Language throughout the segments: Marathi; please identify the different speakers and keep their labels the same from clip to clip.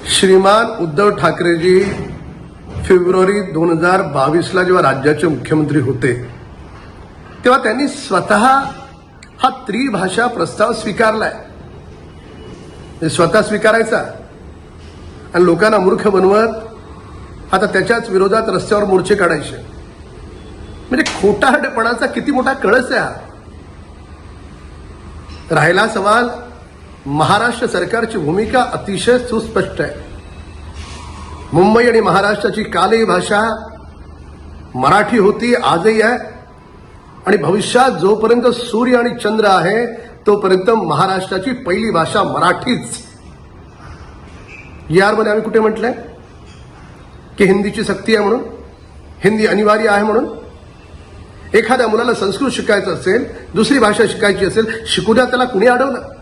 Speaker 1: श्रीमान उद्धव ठाकरेजी फेब्रुवारी 2022ला जेव्हा राज्याचे मुख्यमंत्री होते तेव्हा त्यांनी स्वतः हा त्रिभाषा प्रस्ताव स्वीकारलाय. स्वतः स्वीकारायचा आणि लोकांना मूर्ख बनवत आता त्याच्याच विरोधात रस्त्यावर मोर्चे काढायचे. म्हणजे खोटारडेपणाचा किती मोठा कळस आहे हा. राहिला सवाल, महाराष्ट्र सरकारची भूमिका अतिशय सुस्पष्ट आहे. मुंबई आणि महाराष्ट्राची कालही भाषा मराठी होती, आजही आहे आणि भविष्यात जोपर्यंत सूर्य आणि चंद्र आहे तोपर्यंत महाराष्ट्राची पहिली भाषा मराठीच. यारमध्ये आम्ही कुठे म्हटलंय की हिंदीची सक्ती आहे म्हणून, हिंदी अनिवार्य आहे म्हणून? एखाद्या मुलाला संस्कृत शिकायचं असेल, दुसरी भाषा शिकायची असेल, शिकू द्या, त्याला कुणी अडवलं?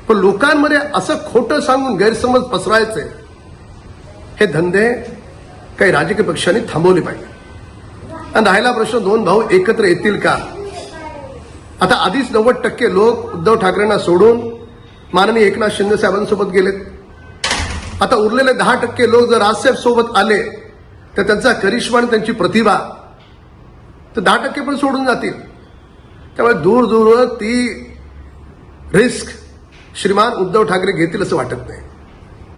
Speaker 1: पण लोकांमध्ये असं खोटं सांगून गैरसमज पसरायचे हे धंदे काही राजकीय पक्षांनी थांबवले पाहिजे. आणि राहिला प्रश्न, दोन भाऊ एकत्र येतील का? आता आधीच 90% लोक उद्धव ठाकरेंना सोडून माननीय एकनाथ शिंदे साहेबांसोबत गेलेत. आता उरलेले 10% लोक जर राजसाहेब सोबत आले तर त्यांचा करिश्मा आणि त्यांची प्रतिभा तर 10% पण सोडून जातील. त्यामुळे दूर दूरवर ती रिस्क श्रीमान उद्धव ठाकरे घेतील असं वाटत नाही.